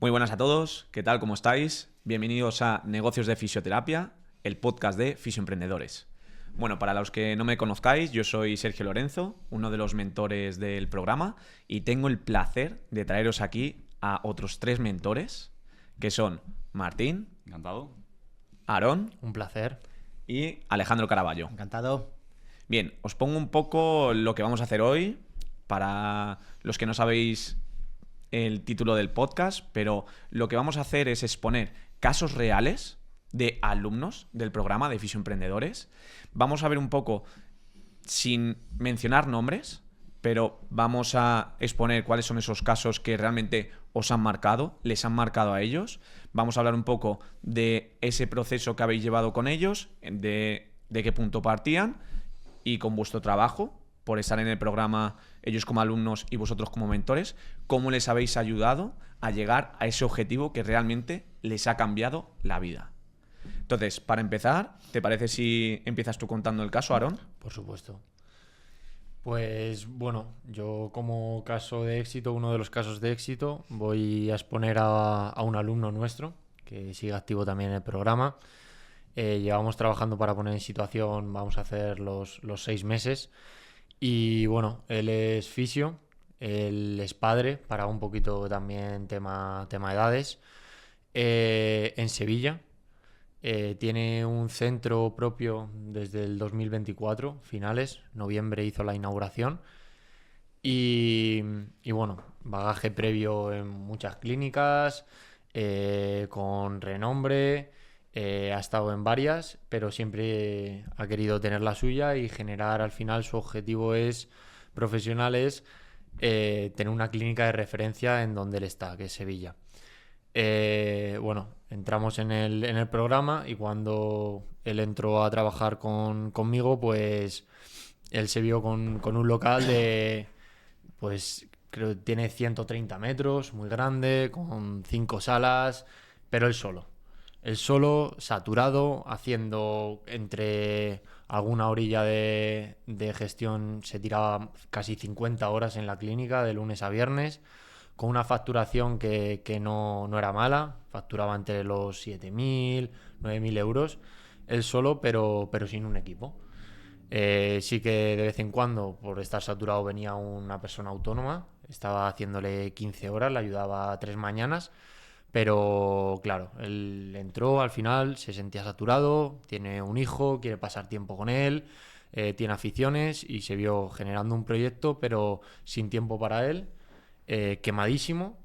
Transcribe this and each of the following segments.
Muy buenas a todos, ¿qué tal? ¿Cómo estáis? Bienvenidos a Negocios de Fisioterapia, el podcast de Fisioemprendedores. Bueno, para los que no me conozcáis, yo soy Sergio Lorenzo, uno de los mentores del programa, y tengo el placer de traeros aquí a otros 3 mentores, que son Martín, Encantado. Aarón Un placer. y Alejandro Caraballo. Encantado. Bien, os pongo un poco lo que vamos a hacer hoy, para los que no sabéis el título del podcast, pero lo que vamos a hacer es exponer casos reales de alumnos del programa de Fisioemprendedores. Vamos a ver un poco, sin mencionar nombres, pero vamos a exponer cuáles son esos casos que realmente os han marcado, les han marcado a ellos. Vamos a hablar un poco de ese proceso que habéis llevado con ellos, de qué punto partían y con vuestro trabajo, por estar en el programa ellos como alumnos y vosotros como mentores, cómo les habéis ayudado a llegar a ese objetivo que realmente les ha cambiado la vida. Entonces, para empezar, ¿te parece si empiezas tú contando el caso, Aarón? Por supuesto. Pues bueno, yo como caso de éxito, uno de los casos de éxito, voy a exponer a un alumno nuestro que sigue activo también en el programa. Llevamos trabajando para poner en situación, vamos a hacer los 6 meses. Y bueno, él es fisio, él es padre, para un poquito también tema edades, en Sevilla. Tiene un centro propio desde el 2024, finales, noviembre hizo la inauguración. Y bueno, bagaje previo en muchas clínicas, con renombre, ha estado en varias, pero siempre ha querido tener la suya y generar, al final su objetivo profesional es tener una clínica de referencia en donde él está, que es Sevilla. Bueno, entramos en el programa y cuando él entró a trabajar conmigo, pues él se vio con un local de, pues creo que tiene 130 metros, muy grande, con 5 salas, pero él solo. Él solo, saturado, haciendo entre alguna orilla de gestión, se tiraba casi 50 horas en la clínica de lunes a viernes, con una facturación que no era mala, facturaba entre los 7.000, 9.000 euros, él solo, pero sin un equipo. Sí que de vez en cuando, por estar saturado, venía una persona autónoma, estaba haciéndole 15 horas, le ayudaba 3 mañanas, pero claro, él entró al final, se sentía saturado, tiene un hijo, quiere pasar tiempo con él, tiene aficiones y se vio generando un proyecto, pero sin tiempo para él, quemadísimo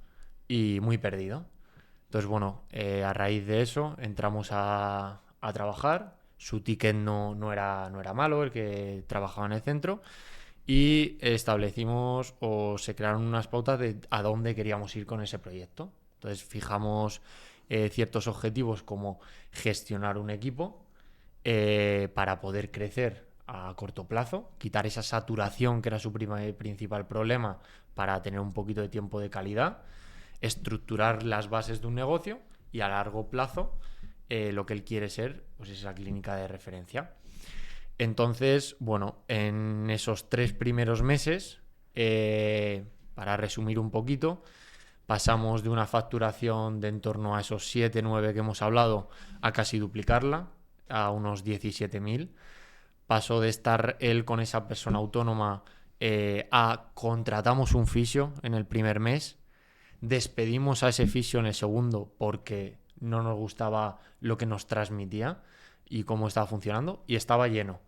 y muy perdido. Entonces, bueno, a raíz de eso entramos a trabajar. Su ticket no era malo, el que trabajaba en el centro, y establecimos o se crearon unas pautas de a dónde queríamos ir con ese proyecto. Entonces fijamos ciertos objetivos como gestionar un equipo para poder crecer a corto plazo, quitar esa saturación que era su principal problema para tener un poquito de tiempo de calidad, estructurar las bases de un negocio y a largo plazo lo que él quiere ser, pues es esa clínica de referencia. Entonces, bueno, en esos 3 primeros meses, para resumir un poquito, pasamos de una facturación de en torno a esos 7-9 que hemos hablado a casi duplicarla, a unos 17.000. Pasó de estar él con esa persona autónoma a contratamos un fisio en el primer mes, despedimos a ese fisio en el segundo porque no nos gustaba lo que nos transmitía y cómo estaba funcionando, y estaba lleno.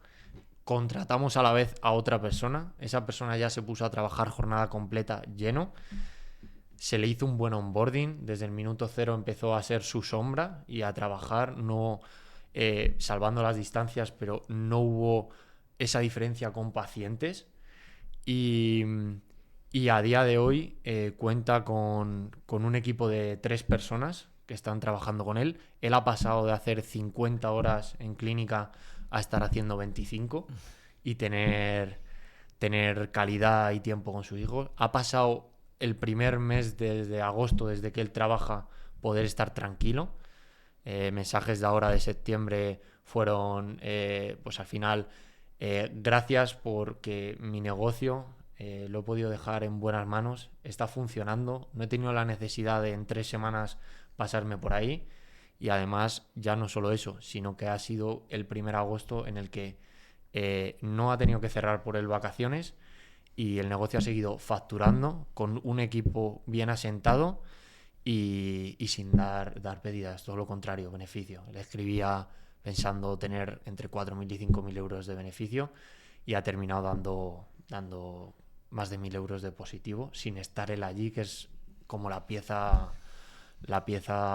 Contratamos a la vez a otra persona, esa persona ya se puso a trabajar jornada completa lleno, se le hizo un buen onboarding, desde el minuto 0 empezó a ser su sombra y a trabajar, no salvando las distancias, pero no hubo esa diferencia con pacientes. Y a día de hoy cuenta con un equipo de 3 personas que están trabajando con él. Él ha pasado de hacer 50 horas en clínica a estar haciendo 25 y tener calidad y tiempo con su hijo. Ha pasado el primer mes desde agosto, desde que él trabaja, poder estar tranquilo. Mensajes de ahora de septiembre fueron, pues al final, gracias porque mi negocio lo he podido dejar en buenas manos, está funcionando, no he tenido la necesidad de en 3 semanas pasarme por ahí, y además ya no solo eso, sino que ha sido el 1 de agosto en el que no ha tenido que cerrar por el vacaciones y el negocio ha seguido facturando con un equipo bien asentado y sin dar pérdidas, todo lo contrario, beneficio. Le escribía pensando tener entre 4.000 y 5.000 euros de beneficio y ha terminado dando más de 1.000 euros de positivo sin estar él allí, que es como la pieza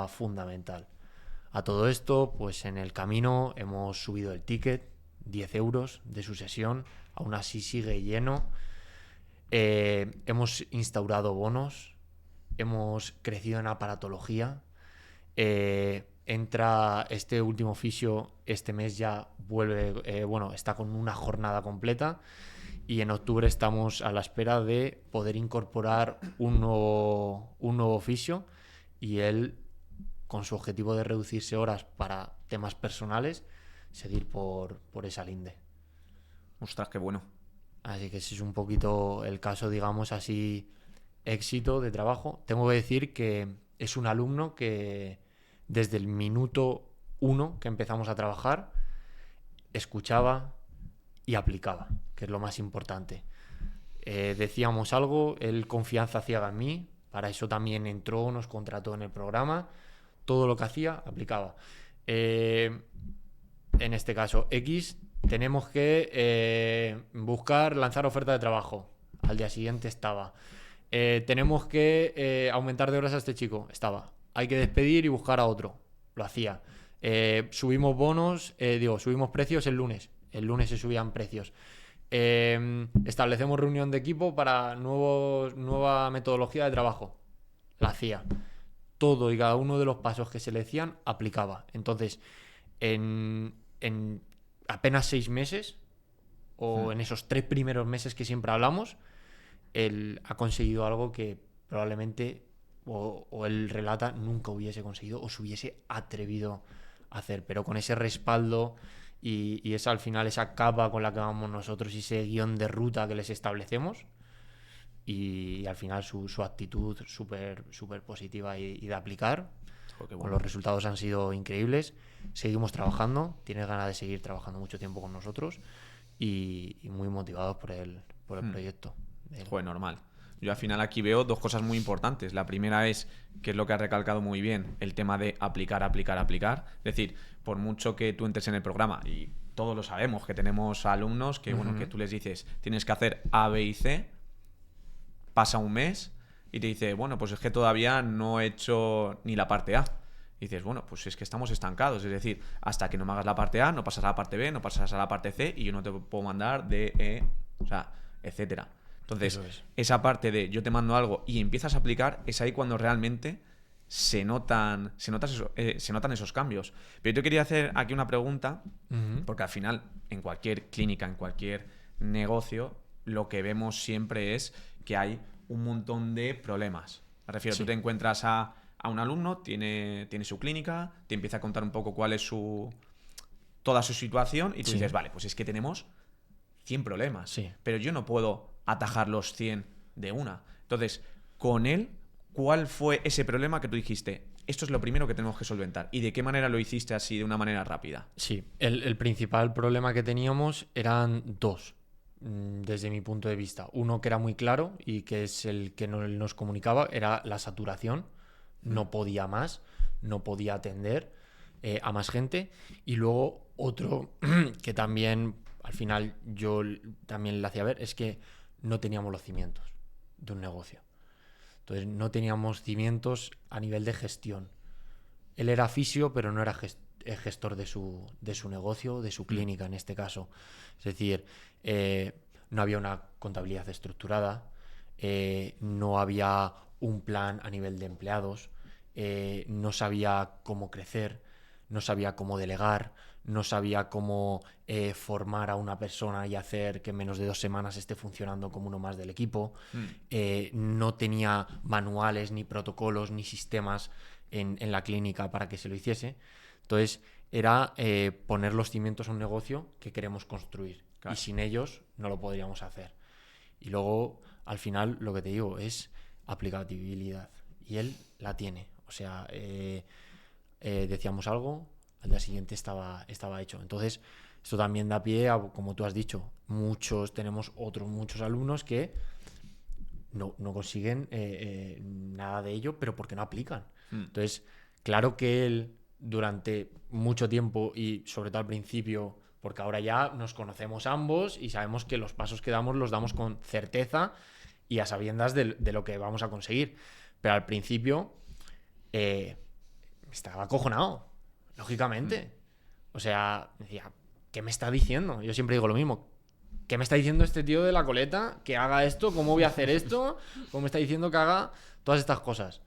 fundamental. A todo esto, pues en el camino hemos subido el ticket, 10 euros de su sesión, aún así sigue lleno. Hemos instaurado bonos, hemos crecido en aparatología. Entra este último fisio, este mes ya vuelve, está con una jornada completa, y en octubre estamos a la espera de poder incorporar un nuevo fisio, y él, con su objetivo de reducirse horas para temas personales, seguir por esa linde. Ostras, qué bueno. Así que ese es un poquito el caso, digamos así, éxito de trabajo. Tengo que decir que es un alumno que desde el minuto 1 que empezamos a trabajar escuchaba y aplicaba, que es lo más importante. Decíamos algo, él confianza ciega en mí, para eso también entró, nos contrató en el programa, todo lo que hacía, aplicaba. En este caso, X, tenemos que lanzar oferta de trabajo. Al día siguiente estaba. Tenemos que aumentar de horas a este chico. Estaba. Hay que despedir y buscar a otro. Lo hacía. Subimos subimos precios el lunes. El lunes se subían precios. Establecemos reunión de equipo para nueva metodología de trabajo. La hacía. Todo y cada uno de los pasos que se le decían, aplicaba. Entonces, en apenas 6 meses, o en esos 3 primeros meses que siempre hablamos, él ha conseguido algo que probablemente, o él relata, nunca hubiese conseguido o se hubiese atrevido a hacer. Pero con ese respaldo y esa, al final, esa capa con la que vamos nosotros y ese guión de ruta que les establecemos, y al final su actitud súper positiva y de aplicar, bueno, los resultados han sido increíbles. Seguimos trabajando, tiene ganas de seguir trabajando mucho tiempo con nosotros y muy motivados por el proyecto. Joder, normal. Yo al final aquí veo 2 cosas muy importantes. La primera es, que es lo que has recalcado muy bien, el tema de aplicar. Es decir, por mucho que tú entres en el programa, y todos lo sabemos, que tenemos alumnos que, bueno, que tú les dices, tienes que hacer A, B y C, pasa un mes y te dice, bueno, pues es que todavía no he hecho ni la parte A. Y dices, bueno, pues es que estamos estancados. Es decir, hasta que no me hagas la parte A, no pasas a la parte B, no pasas a la parte C, y yo no te puedo mandar D, E, o sea, etcétera. Entonces, esa parte de yo te mando algo y empiezas a aplicar, es ahí cuando realmente se notan esos cambios. Pero yo te quería hacer aquí una pregunta, porque al final, en cualquier clínica, en cualquier negocio, lo que vemos siempre es que hay un montón de problemas. Me refiero, tú te encuentras a un alumno, tiene su clínica, te empieza a contar un poco cuál es toda su situación, y tú dices, vale, pues es que tenemos 100 problemas, pero yo no puedo atajar los 100 de una. Entonces, con él, ¿cuál fue ese problema que tú dijiste? Esto es lo primero que tenemos que solventar. ¿Y de qué manera lo hiciste así, de una manera rápida? Sí, el principal problema que teníamos eran 2, desde mi punto de vista. Uno que era muy claro y que es el que nos comunicaba, era la saturación. No podía más, no podía atender a más gente. Y luego otro que también, al final, yo también le hacía ver, es que no teníamos los cimientos de un negocio. Entonces, no teníamos cimientos a nivel de gestión. Él era fisio, pero no era gestor de su negocio, de su clínica en este caso. Es decir, no había una contabilidad estructurada, no había un plan a nivel de empleados, no sabía cómo crecer, no sabía cómo delegar, no sabía cómo formar a una persona y hacer que en menos de 2 semanas esté funcionando como uno más del equipo. No tenía manuales, ni protocolos, ni sistemas en la clínica para que se lo hiciese. Entonces era poner los cimientos a un negocio que queremos construir. Claro. Y sin ellos no lo podríamos hacer. Y luego, al final, lo que te digo es aplicabilidad. Y él la tiene. O sea, decíamos algo, al día siguiente estaba hecho. Entonces, esto también da pie a, como tú has dicho, tenemos muchos alumnos que no consiguen nada de ello, pero porque no aplican. Entonces, claro que él durante mucho tiempo y sobre todo al principio, porque ahora ya nos conocemos ambos y sabemos que los pasos que damos los damos con certeza y a sabiendas de lo que vamos a conseguir. Pero al principio estaba acojonado, lógicamente. O sea, decía, ¿qué me está diciendo? Yo siempre digo lo mismo. ¿Qué me está diciendo este tío de la coleta? Que haga esto, ¿cómo voy a hacer esto? ¿Cómo me está diciendo que haga todas estas cosas?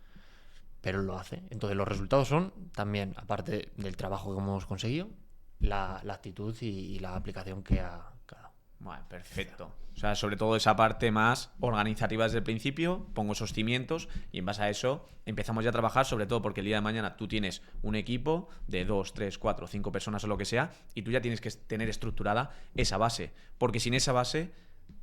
Pero él lo hace. Entonces los resultados son también, aparte del trabajo que hemos conseguido, la actitud y la aplicación que ha dado. Bueno, perfecto. O sea, sobre todo esa parte más organizativa desde el principio, pongo esos cimientos y en base a eso empezamos ya a trabajar, sobre todo porque el día de mañana tú tienes un equipo de 2, 3, 4, 5 personas o lo que sea y tú ya tienes que tener estructurada esa base, porque sin esa base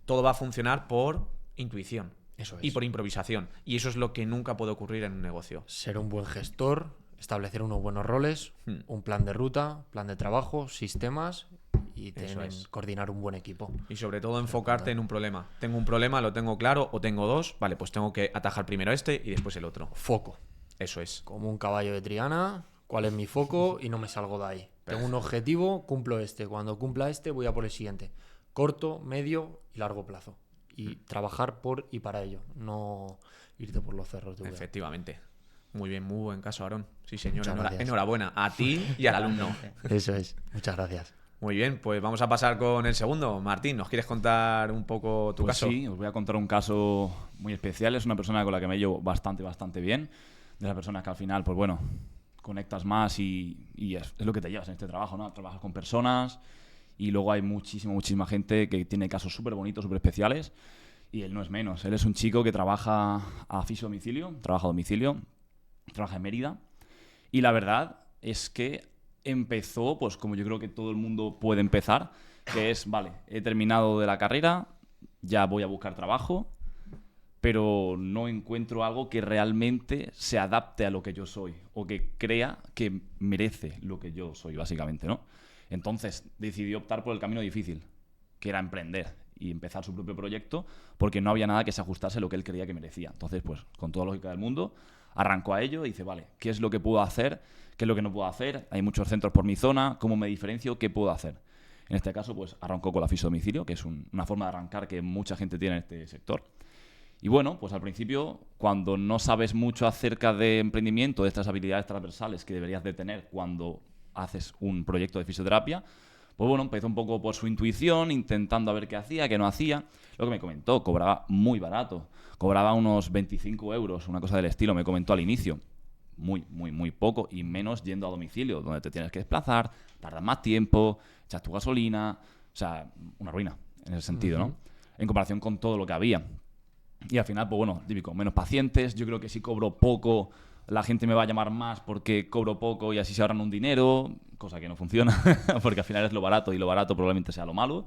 todo va a funcionar por intuición. Eso es. Y por improvisación. Y eso es lo que nunca puede ocurrir en un negocio. Ser un buen gestor, establecer unos buenos roles, un plan de ruta, plan de trabajo, sistemas y coordinar un buen equipo. Y sobre todo enfocarte en un problema. Tengo un problema, lo tengo claro, o tengo dos, vale, pues tengo que atajar primero este y después el otro. Foco. Eso es. Como un caballo de Triana, ¿cuál es mi foco? Y no me salgo de ahí. Perfecto. Tengo un objetivo, cumplo este. Cuando cumpla este, voy a por el siguiente. Corto, medio y largo plazo. Y trabajar por y para ello. No irte por los cerros de Úbeda. Efectivamente. Muy bien, muy buen caso, Aarón. Sí, señor. Muchas Enhorabuena a ti y al alumno. Eso es. Muchas gracias. Muy bien, pues vamos a pasar con el segundo. Martín, ¿nos quieres contar un poco tu caso? Sí, os voy a contar un caso muy especial. Es una persona con la que me llevo bastante bien. De las personas que al final, pues bueno, conectas más y es lo que te llevas en este trabajo, ¿no? Trabajas con personas y luego hay muchísima gente que tiene casos súper bonitos, súper especiales y él no es menos. Él es un chico que trabaja a fijo domicilio, trabaja en Mérida y la verdad es que empezó, pues como yo creo que todo el mundo puede empezar, que es, vale, he terminado de la carrera, ya voy a buscar trabajo, pero no encuentro algo que realmente se adapte a lo que yo soy o que crea que merece lo que yo soy, básicamente, ¿no? Entonces decidió optar por el camino difícil, que era emprender y empezar su propio proyecto, porque no había nada que se ajustase a lo que él creía que merecía. Entonces, pues, con toda la lógica del mundo, arrancó a ello y dice, vale, ¿qué es lo que puedo hacer? ¿Qué es lo que no puedo hacer? Hay muchos centros por mi zona, ¿cómo me diferencio? ¿Qué puedo hacer? En este caso, pues, arrancó con la fijo domicilio, que es una forma de arrancar que mucha gente tiene en este sector. Y bueno, pues al principio, cuando no sabes mucho acerca de emprendimiento, de estas habilidades transversales que deberías de tener cuando haces un proyecto de fisioterapia, pues bueno, empezó un poco por su intuición, intentando a ver qué hacía, qué no hacía. Lo que me comentó, cobraba muy barato. Cobraba unos 25 euros, una cosa del estilo, me comentó al inicio. Muy poco, y menos yendo a domicilio, donde te tienes que desplazar, tardas más tiempo, echas tu gasolina, o sea, una ruina en ese sentido, ¿no? En comparación con todo lo que había. Y al final, pues bueno, típico, menos pacientes. Yo creo que si cobro poco, la gente me va a llamar más porque cobro poco y así se ahorran un dinero, cosa que no funciona, porque al final es lo barato y lo barato probablemente sea lo malo.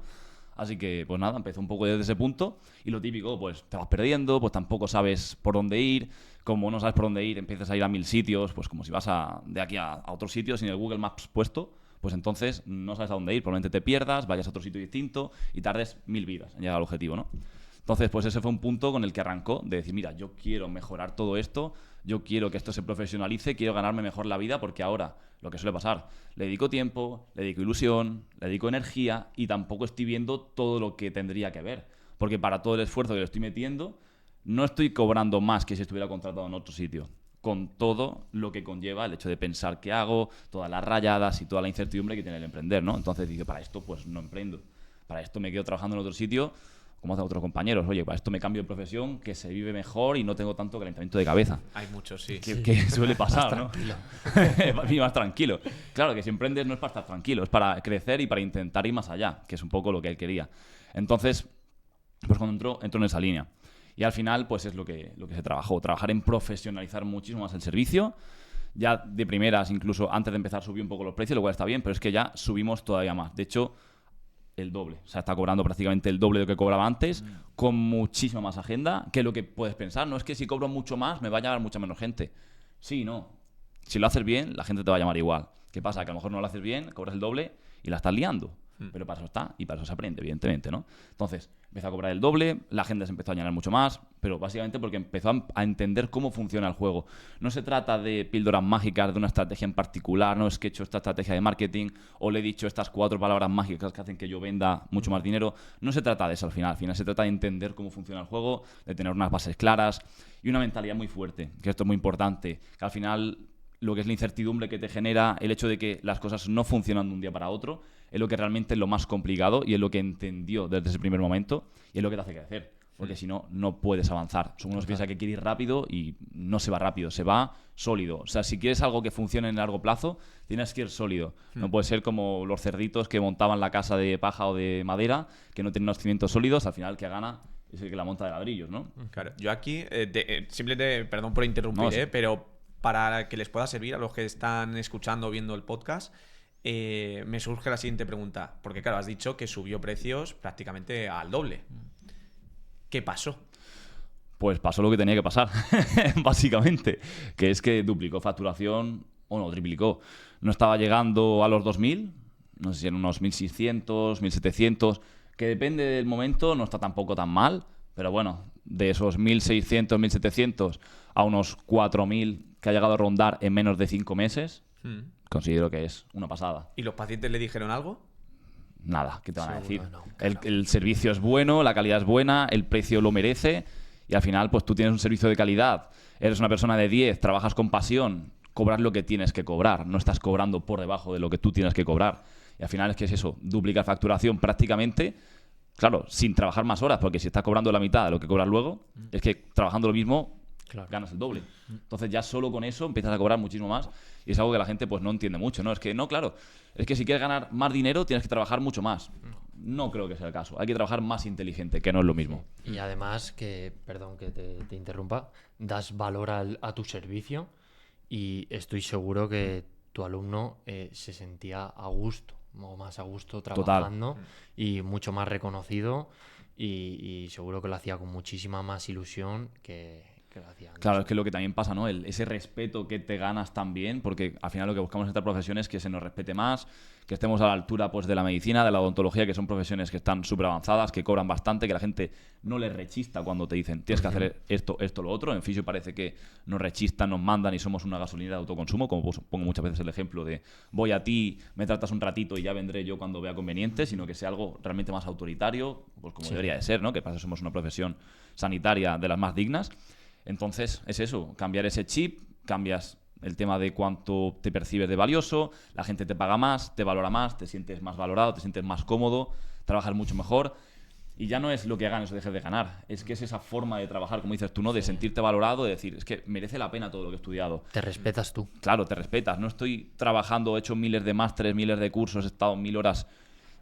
Así que, pues nada, empezó un poco desde ese punto. Y lo típico, pues te vas perdiendo, pues tampoco sabes por dónde ir. Como no sabes por dónde ir, empiezas a ir a 1000 sitios, pues como si vas de aquí a otro sitio sin el Google Maps puesto, pues entonces no sabes a dónde ir. Probablemente te pierdas, vayas a otro sitio distinto y tardes 1000 vidas en llegar al objetivo, ¿no? Entonces, pues ese fue un punto con el que arrancó, de decir, mira, yo quiero mejorar todo esto, yo quiero que esto se profesionalice, quiero ganarme mejor la vida, porque ahora, lo que suele pasar, le dedico tiempo, le dedico ilusión, le dedico energía y tampoco estoy viendo todo lo que tendría que ver. Porque para todo el esfuerzo que le estoy metiendo, no estoy cobrando más que si estuviera contratado en otro sitio. Con todo lo que conlleva el hecho de pensar qué hago, todas las rayadas y toda la incertidumbre que tiene el emprender, ¿no? Entonces dije, para esto pues no emprendo. Para esto me quedo trabajando en otro sitio, como hacen otros compañeros. Oye, para esto me cambio de profesión, que se vive mejor y no tengo tanto calentamiento de cabeza. Hay muchos, sí. Que suele pasar, ¿no? Más tranquilo. Claro, que si emprendes no es para estar tranquilo, es para crecer y para intentar ir más allá, que es un poco lo que él quería. Entonces, pues cuando entró en esa línea. Y al final, pues es lo que se trabajó. Trabajar en profesionalizar muchísimo más el servicio. Ya de primeras, incluso antes de empezar, subí un poco los precios, lo cual está bien, pero es que ya subimos todavía más. De hecho, el doble. O sea, está cobrando prácticamente el doble de lo que cobraba antes, con muchísima más agenda, que lo que puedes pensar. No es que si cobro mucho más me va a llamar mucha menos gente. Sí, no. Si lo haces bien, la gente te va a llamar igual. ¿Qué pasa? Que a lo mejor no lo haces bien, cobras el doble y la estás liando. Pero para eso está y para eso se aprende, evidentemente, ¿no? Entonces, empezó a cobrar el doble, la gente se empezó a llenar mucho más, pero básicamente porque empezó a entender cómo funciona el juego. No se trata de píldoras mágicas, de una estrategia en particular, no es que he hecho esta estrategia de marketing o le he dicho estas 4 palabras mágicas que hacen que yo venda mucho más dinero. No se trata de eso al final se trata de entender cómo funciona el juego, de tener unas bases claras y una mentalidad muy fuerte, que esto es muy importante, que al final lo que es la incertidumbre que te genera el hecho de que las cosas no funcionan de un día para otro es lo que realmente es lo más complicado y es lo que entendió desde ese primer momento y es lo que te hace crecer. Porque si no, no puedes avanzar. Uno piensa que quiere ir rápido y no se va rápido, se va sólido. O sea, si quieres algo que funcione en largo plazo, tienes que ir sólido. No puede ser como los cerditos que montaban la casa de paja o de madera, que no tienen unos cimientos sólidos, al final el que gana es el que la monta de ladrillos, ¿no? Claro, yo aquí, simplemente, perdón por interrumpir, No, sí. pero para que les pueda servir a los que están escuchando o viendo el podcast, me surge la siguiente pregunta. Porque claro, has dicho que subió precios prácticamente al doble. ¿Qué pasó? Pues pasó lo que tenía que pasar, básicamente, que es que duplicó facturación, o no, triplicó. No estaba llegando a los 2.000, no sé si en unos 1.600, 1.700, que depende del momento, no está tampoco tan mal, pero bueno, de esos 1.600, 1.700 a unos 4.000 que ha llegado a rondar en menos de 5 meses, considero que es una pasada. ¿Y los pacientes le dijeron algo? Nada, ¿qué te van a decir? No, claro. El servicio es bueno, la calidad es buena, el precio lo merece y al final pues tú tienes un servicio de calidad, eres una persona de 10, trabajas con pasión, cobras lo que tienes que cobrar, no estás cobrando por debajo de lo que tú tienes que cobrar. Y al final es que es eso, duplicar facturación prácticamente, claro, sin trabajar más horas, porque si estás cobrando la mitad de lo que cobras luego, es que trabajando lo mismo ganas el doble. Entonces ya solo con eso empiezas a cobrar muchísimo más y es algo que la gente pues no entiende mucho, ¿no? Es que no, claro, es que si quieres ganar más dinero tienes que trabajar mucho más. No creo que sea el caso. Hay que trabajar más inteligente, que no es lo mismo. Y además que, perdón que te interrumpa, das valor a tu servicio y estoy seguro que tu alumno se sentía a gusto, o más a gusto trabajando y mucho más reconocido y seguro que lo hacía con muchísima más ilusión que lo hacía antes. Claro, es que lo que también pasa, ¿no? Ese respeto que te ganas también, porque al final lo que buscamos en esta profesión es que se nos respete más, que estemos a la altura pues de la medicina, de la odontología, que son profesiones que están súper avanzadas, que cobran bastante, que la gente no les rechista cuando te dicen tienes que hacer esto, lo otro. En fisio parece que nos rechistan, nos mandan y somos una gasolinera de autoconsumo, como pongo muchas veces el ejemplo de voy a ti, me tratas un ratito y ya vendré yo cuando vea conveniente, sino que sea algo realmente más autoritario, pues como debería de ser, ¿no? Que para eso somos una profesión sanitaria de las más dignas. Entonces, es eso, cambiar ese chip, cambias el tema de cuánto te percibes de valioso, la gente te paga más, te valora más, te sientes más valorado, te sientes más cómodo, trabajas mucho mejor. Y ya no es lo que ganes o dejes de ganar, es que es esa forma de trabajar, como dices tú, ¿no? De sentirte valorado, de decir, es que merece la pena todo lo que he estudiado. Te respetas tú. Claro, te respetas. No estoy trabajando, he hecho miles de másteres, miles de cursos, he estado 1.000 horas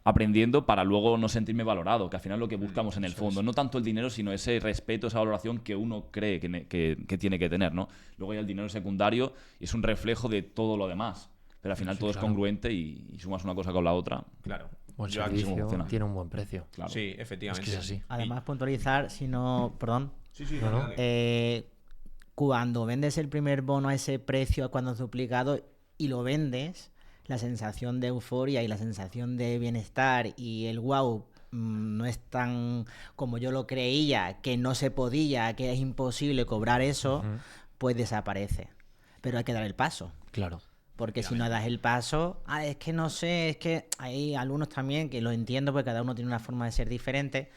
aprendiendo para luego no sentirme valorado, que al final es lo que buscamos en el fondo. No tanto el dinero, sino ese respeto, esa valoración que uno cree que tiene que tener, ¿no? Luego ya el dinero secundario y es un reflejo de todo lo demás. Pero al final todo es congruente y sumas una cosa con la otra. Claro. Buen Yo aquí- servicio tiene un buen precio. Claro. Sí, Es efectivamente. que es así. Además, puntualizar, si no, perdón, Sí, sí, No, no. dale. cuando vendes el primer bono a ese precio, cuando es duplicado y lo vendes, la sensación de euforia y la sensación de bienestar y el wow no es tan como yo lo creía, que no se podía, que es imposible cobrar eso, pues desaparece. Pero hay que dar el paso. Claro. Porque si no das el paso, es que no sé, es que hay algunos también que lo entiendo porque cada uno tiene una forma de ser diferente,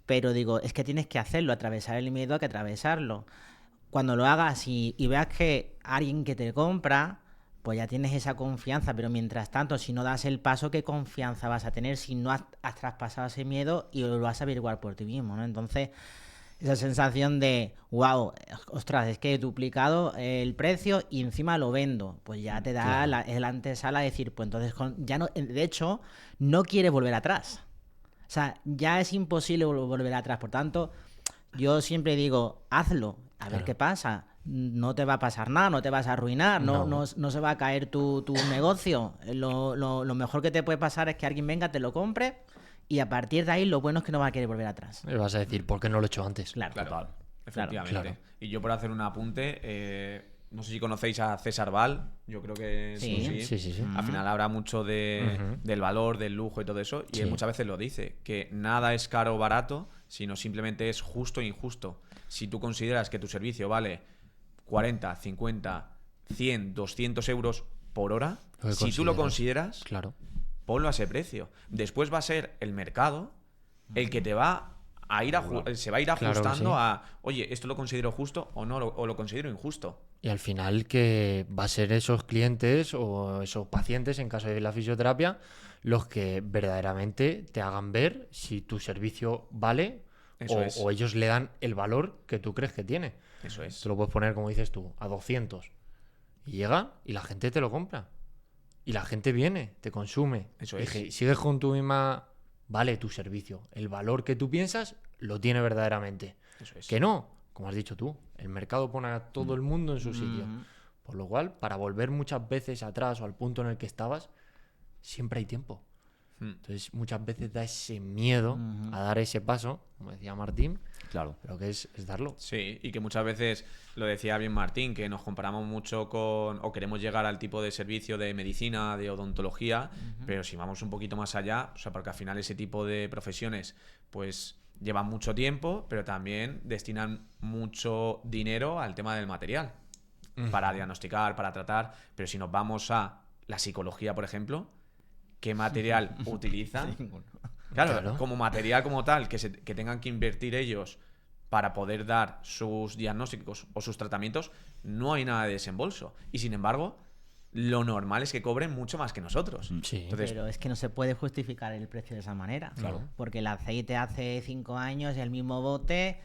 pero digo, es que tienes que hacerlo, atravesar el miedo, hay que atravesarlo. Cuando lo hagas y veas que alguien que te compra, pues ya tienes esa confianza, pero mientras tanto, si no das el paso, ¿qué confianza vas a tener si no has traspasado ese miedo y lo vas a averiguar por ti mismo, ¿no? Entonces, esa sensación de, wow, ostras, es que he duplicado el precio y encima lo vendo, pues ya te da el antesala de decir, pues entonces, ya no, de hecho, no quieres volver atrás. O sea, ya es imposible volver atrás. Por tanto, yo siempre digo, hazlo, a ver qué pasa. No te va a pasar nada, no te vas a arruinar, no se va a caer tu negocio. Lo mejor que te puede pasar es que alguien venga, te lo compre Y a partir de ahí, lo bueno es que no va a querer volver atrás. Le vas a decir, ¿por qué no lo he hecho antes? Claro. Claro, Total. efectivamente. Claro. Y yo por hacer un apunte, no sé si conocéis a César Val, yo creo que Sí. Sí. Al final habla mucho Ujú. del valor, del lujo y todo eso, y él Sí. muchas veces lo dice, que nada es caro o barato, sino simplemente es justo e injusto. Si tú consideras que tu servicio vale 40, 50, 100, 200 euros por hora, Lo que si tú lo consideras. consideras, Claro. ponlo a ese precio. Después va a ser el mercado el que te va a ir se va a ir Claro que ajustando sí. a, oye, esto lo considero justo o no, o lo considero injusto. Y al final que va a ser esos clientes o esos pacientes, en caso de la fisioterapia, los que verdaderamente te hagan ver si tu servicio vale Eso es. o ellos le dan el valor que tú crees que tiene. Eso es. Te lo puedes poner, como dices tú, a 200. Y llega y la gente te lo compra. Y la gente viene, te consume. Eso Y es. sigues con tu misma... Vale tu servicio. El valor que tú piensas lo tiene verdaderamente. Eso es. Que no, como has dicho tú, el mercado pone a todo el mundo en su sitio. Ujú. Por lo cual, para volver muchas veces atrás o al punto en el que estabas, siempre hay tiempo. Mm. Entonces, muchas veces da ese miedo a dar ese paso, como decía Martín, Claro. pero que es darlo. Sí, y que muchas veces, lo decía bien Martín, que nos comparamos mucho con, o queremos llegar al tipo de servicio de medicina, de odontología, pero si vamos un poquito más allá, o sea, porque al final ese tipo de profesiones, pues llevan mucho tiempo, pero también destinan mucho dinero al tema del material, para diagnosticar, para tratar, pero si nos vamos a la psicología, por ejemplo, ¿qué material utilizan? Claro, Claro. como material como tal, que tengan que invertir ellos para poder dar sus diagnósticos o sus tratamientos, no hay nada de desembolso. Y sin embargo, lo normal es que cobren mucho más que nosotros. Sí. Entonces, Pero es que no se puede justificar el precio de esa manera. Claro. Porque el aceite hace 5 años, el mismo bote,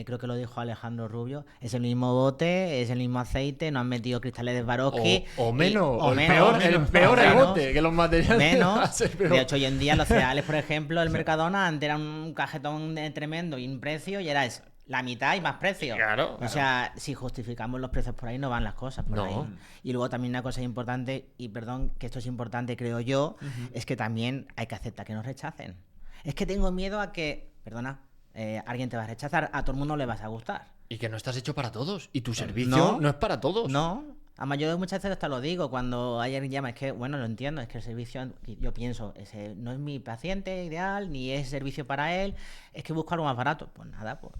creo que lo dijo Alejandro Rubio, es el mismo bote, es el mismo aceite, no han metido cristales de Swarovski. O y- menos, o el menos, peor el menos, bote, que los materiales van a menos. ser peor. De hecho, hoy en día los cereales, por ejemplo, el Mercadona antes era un cajetón tremendo y un precio y era la mitad y más precio. Claro, O sea, si justificamos los precios por ahí, no van las cosas por No. ahí. Y luego también una cosa importante, y perdón que esto es importante, creo yo, es que también hay que aceptar que nos rechacen. Es que tengo miedo a que, perdona, alguien te va a rechazar, a todo el mundo le vas a gustar. Y que no estás hecho para todos. Y tu servicio no es para todos. No, además yo muchas veces hasta lo digo, cuando alguien llama, es que, bueno, lo entiendo, es que el servicio, yo pienso, ese no es mi paciente ideal, ni es servicio para él, es que busco algo más barato. Pues nada, pues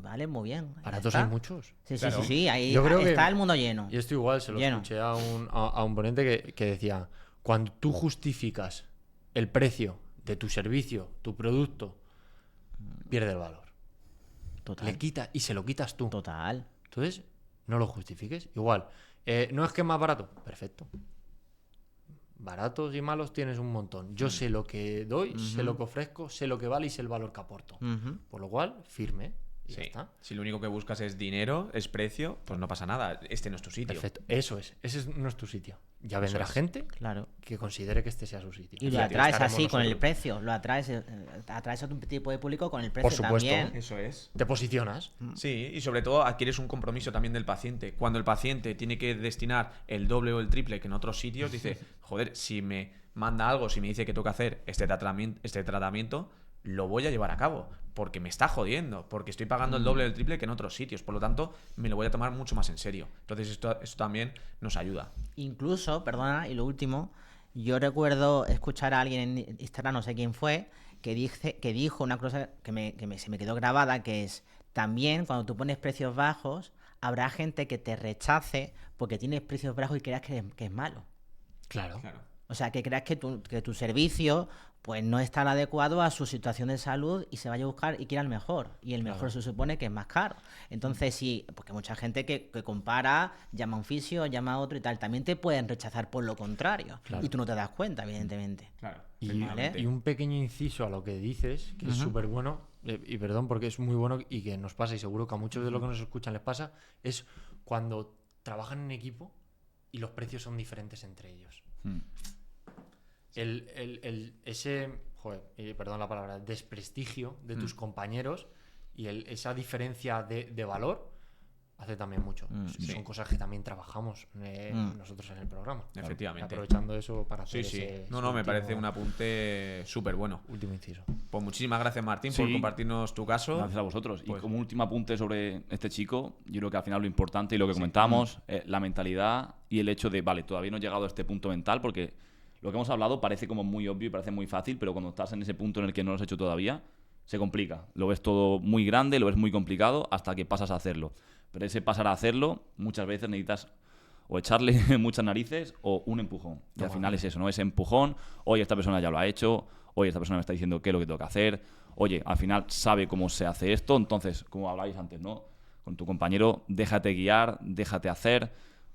vale, muy bien. Baratos ya hay está. muchos. Sí, Claro. sí, ahí Yo creo que- está el mundo lleno. Y esto igual se lo Lleno. escuché a un ponente que decía, cuando tú justificas el precio de tu servicio, tu producto, pierde el valor. Total. Le quita y se lo quitas tú. Total. Entonces, no lo justifiques. Igual, no es que es más barato. Perfecto. Baratos y malos tienes un montón. Yo sé lo que doy, sé lo que ofrezco, sé lo que vale y sé el valor que aporto. Ujú. Por lo cual, firme. Y ya sí, está. si lo único que buscas es dinero, es precio, pues no pasa nada. Este no es tu sitio. Perfecto. Eso es. Ese no es tu sitio. Ya vendrá es. gente Claro. que considere que este sea su sitio. Y lo Ya atraes estaremos así con el nosotros. precio, lo atraes a un tipo de público con el precio supuesto. también. Eso es. Te posicionas. Sí, y sobre todo adquieres un compromiso también del paciente. Cuando el paciente tiene que destinar el doble o el triple que en otros sitios, dice, joder, si me manda algo, si me dice que tengo que hacer este tratamiento, lo voy a llevar a cabo, porque me está jodiendo, porque estoy pagando el doble o el triple que en otros sitios. Por lo tanto, me lo voy a tomar mucho más en serio. Entonces, esto también nos ayuda. Incluso, perdona, y lo último, yo recuerdo escuchar a alguien en Instagram, no sé quién fue, que dijo una cosa que se me quedó grabada, que es, también cuando tú pones precios bajos, habrá gente que te rechace porque tienes precios bajos y creas que es malo. Claro. O sea, que creas que tu servicio pues no está al adecuado a su situación de salud y se vaya a buscar y quiera el mejor. Y el mejor se supone que es más caro. Entonces, sí, porque mucha gente que compara, llama a un fisio, llama a otro y tal, también te pueden rechazar por lo contrario. Claro. Y tú no te das cuenta, evidentemente. Claro. Y un pequeño inciso a lo que dices, que es súper bueno, y perdón porque es muy bueno y que nos pasa, y seguro que a muchos de los que nos escuchan les pasa, es cuando trabajan en equipo y los precios son diferentes entre ellos. Ese, joder, perdón la palabra, desprestigio de tus compañeros y esa diferencia de valor hace también mucho. Son cosas que también trabajamos nosotros en el programa. Efectivamente. Aprovechando eso para hacer Sí. ese No, me parece un apunte súper bueno. último inciso. Pues muchísimas gracias, Martín, Sí. por compartirnos tu caso. Gracias a vosotros. Pues- Y como último apunte sobre este chico, yo creo que al final lo importante y lo que comentamos, la mentalidad y el hecho de, vale, todavía no he llegado a este punto mental, porque lo que hemos hablado parece como muy obvio y parece muy fácil, pero cuando estás en ese punto en el que no lo has hecho todavía, se complica. Lo ves todo muy grande, lo ves muy complicado hasta que pasas a hacerlo. Pero ese pasar a hacerlo, muchas veces necesitas o echarle muchas narices o un empujón. Y al final es eso, ¿no? Ese empujón, oye, esta persona ya lo ha hecho, oye, esta persona me está diciendo qué es lo que tengo que hacer, oye, al final sabe cómo se hace esto, entonces, como habláis antes, ¿no? Con tu compañero, déjate guiar, déjate hacer,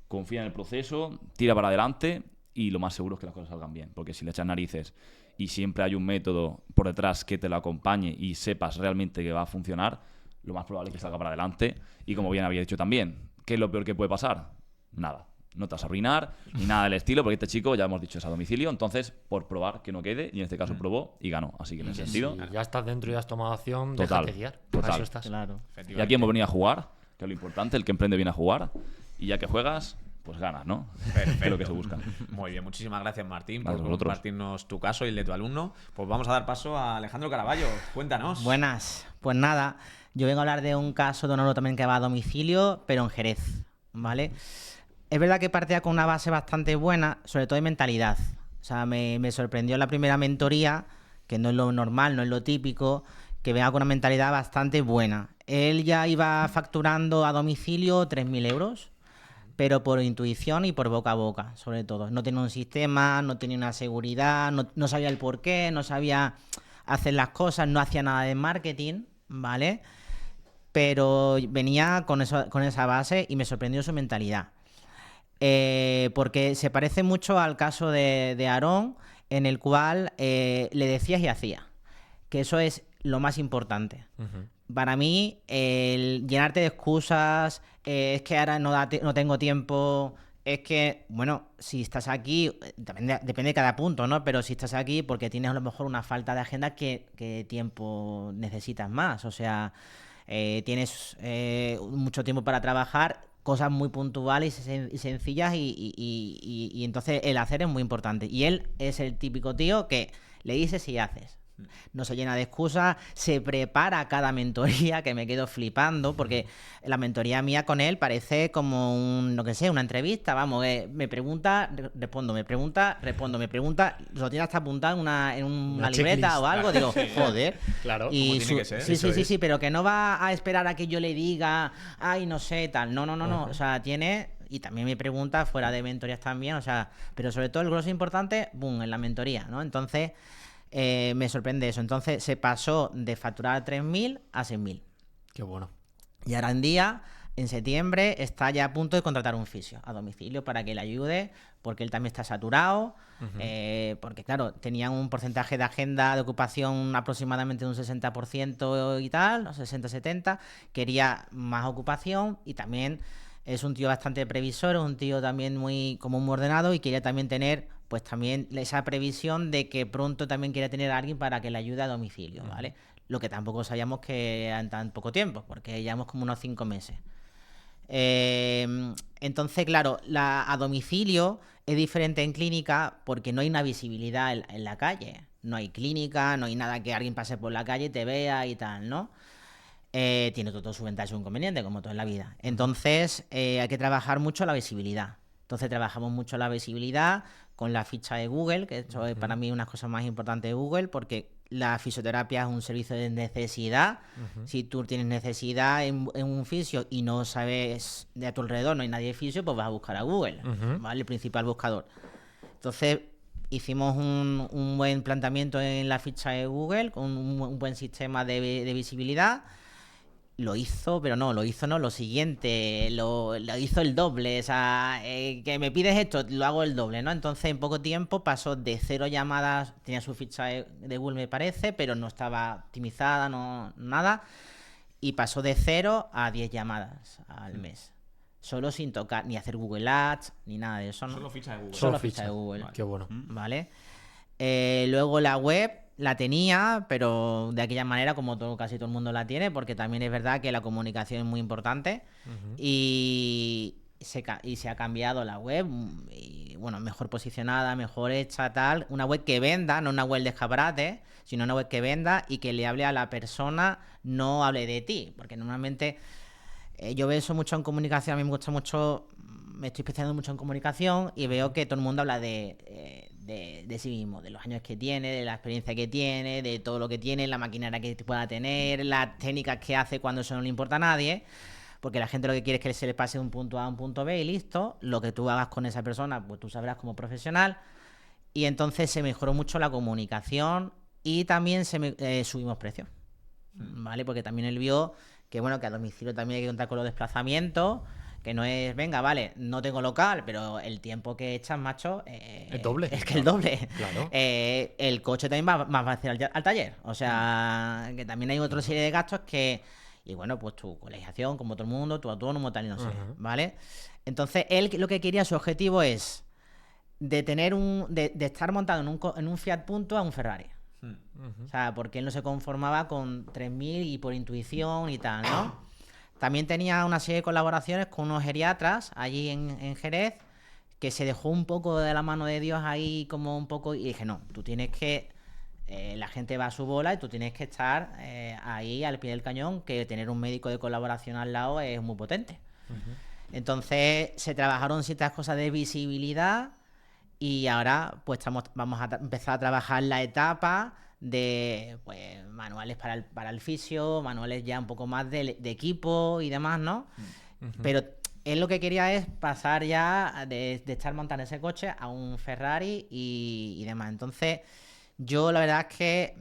confía en el proceso, tira para adelante y lo más seguro es que las cosas salgan bien. Porque si le echas narices y siempre hay un método por detrás que te lo acompañe y sepas realmente que va a funcionar, lo más probable es que salga para adelante. Y como bien había dicho también, ¿qué es lo peor que puede pasar? Nada. No te vas a arruinar ni nada del estilo, porque este chico, ya hemos dicho, es a domicilio. Entonces, por probar que no quede, y en este caso probó y ganó. Así que en ese sentido, Si ya estás dentro y has tomado acción, Total, déjate guiar. total. Para eso estás. Claro. y aquí hemos venido a jugar, que es lo importante, el que emprende viene a jugar. Y ya que juegas, pues ganas, ¿no? Perfecto. Es lo que se busca. Muy bien, muchísimas gracias, Martín, Gracias por a vosotros. compartirnos tu caso y el de tu alumno. Pues vamos a dar paso a Alejandro Caraballo. Cuéntanos. Buenas. Pues nada, yo vengo a hablar de un caso de un alumno también que va a domicilio, pero en Jerez, ¿vale? Es verdad que partía con una base bastante buena, sobre todo de mentalidad. O sea, me sorprendió la primera mentoría, que no es lo normal, no es lo típico, que venga con una mentalidad bastante buena. Él ya iba facturando a domicilio 3.000 euros, pero por intuición y por boca a boca, sobre todo. No tenía un sistema, no tenía una seguridad, no sabía el porqué, no sabía hacer las cosas, no hacía nada de marketing, ¿vale? Pero venía con esa base y me sorprendió su mentalidad. Porque se parece mucho al caso de Aarón, en el cual le decías y hacía. Que eso es lo más importante. Para mí, el llenarte de excusas, es que ahora no tengo tiempo, es que, bueno, si estás aquí, depende de cada punto, ¿no? Pero si estás aquí porque tienes a lo mejor una falta de agenda, ¿qué tiempo necesitas más? O sea, tienes mucho tiempo para trabajar, cosas muy puntuales y sencillas y entonces el hacer es muy importante. Y él es el típico tío que le dices y haces. No se llena de excusas, se prepara cada mentoría, que me quedo flipando, porque la mentoría mía con él parece como una entrevista, vamos, me pregunta, respondo, me pregunta, respondo, me pregunta, lo tiene hasta apuntado en una libreta checklist. o algo, digo, joder. Claro, como tiene que ser. Sí, pero que no va a esperar a que yo le diga, ay, no sé, tal, no, o sea, tiene... Y también me pregunta fuera de mentorías también, o sea, pero sobre todo el grosso importante, boom, en la mentoría, ¿no? Entonces... me sorprende eso. Entonces se pasó de facturar 3.000 a 6.000. Qué bueno. Y ahora en día, en septiembre, está ya a punto de contratar un fisio a domicilio para que le ayude, porque él también está saturado, porque claro, tenía un porcentaje de agenda de ocupación aproximadamente de un 60% y tal, 60-70, quería más ocupación y también es un tío bastante previsor, es un tío también muy ordenado y quería también tener pues también esa previsión de que pronto también quiere tener a alguien para que le ayude a domicilio, ¿vale? Lo que tampoco sabíamos que en tan poco tiempo, porque llevamos como unos 5 meses. Entonces, claro, a domicilio es diferente en clínica porque no hay una visibilidad en la calle. No hay clínica, no hay nada que alguien pase por la calle y te vea y tal, ¿no? Tiene todo su ventaja y su inconveniente, como todo en la vida. Entonces, hay que trabajar mucho la visibilidad. Entonces, trabajamos mucho la visibilidad con la ficha de Google, que esto es para mí una cosa más importante de Google, porque la fisioterapia es un servicio de necesidad. Si tú tienes necesidad en un fisio y no sabes de a tu alrededor, no hay nadie de fisio, pues vas a buscar a Google, ¿vale? El principal buscador. Entonces, hicimos un buen planteamiento en la ficha de Google, con un buen sistema de visibilidad. Lo hizo lo siguiente, lo hizo el doble, o sea, que me pides esto, lo hago el doble, ¿no? Entonces en poco tiempo pasó de 0 llamadas, tenía su ficha de Google me parece, pero no estaba optimizada, no nada, y pasó de 0 a 10 llamadas al mes, solo sin tocar, ni hacer Google Ads, ni nada de eso, ¿no? Solo ficha de Google. Solo ficha de Google. Qué bueno. ¿Vale? Luego la web la tenía, pero de aquella manera como casi todo el mundo la tiene, porque también es verdad que la comunicación es muy importante y se ha cambiado la web y bueno, mejor posicionada, mejor hecha, tal, una web que venda, no una web de escaparate, sino una web que venda y que le hable a la persona, no hable de ti, porque normalmente yo veo eso mucho en comunicación, a mí me gusta mucho, me estoy especializando mucho en comunicación y veo que todo el mundo habla de sí mismo, de los años que tiene, de la experiencia que tiene, de todo lo que tiene, la maquinaria que pueda tener, las técnicas que hace cuando eso no le importa a nadie, porque la gente lo que quiere es que se le pase de un punto A a un punto B y listo. Lo que tú hagas con esa persona, pues tú sabrás como profesional. Y entonces se mejoró mucho la comunicación y también subimos precios, ¿vale? Porque también él vio que, bueno, que a domicilio también hay que contar con los desplazamientos, que no es, venga, vale, no tengo local, pero el tiempo que echas, macho, el doble. Es que el doble. Claro. El coche también va fácil al taller. O sea, que también hay otra serie de gastos que... Y bueno, pues tu colegiación, como todo el mundo, tu autónomo, tal y no sé, ¿vale? Entonces, él lo que quería, su objetivo es de tener de estar montado en un Fiat Punto a un Ferrari. O sea, porque él no se conformaba con 3.000 y por intuición y tal, ¿no? También tenía una serie de colaboraciones con unos geriatras allí en Jerez, que se dejó un poco de la mano de Dios ahí como un poco... Y dije, no, tú tienes que... la gente va a su bola y tú tienes que estar ahí al pie del cañón, que tener un médico de colaboración al lado es muy potente. Entonces se trabajaron ciertas cosas de visibilidad y ahora pues vamos a empezar a trabajar la etapa de pues manuales para el fisio, manuales ya un poco más de equipo y demás, ¿no? Pero él lo que quería es pasar ya de estar montando ese coche a un Ferrari y demás. Entonces... Yo la verdad es que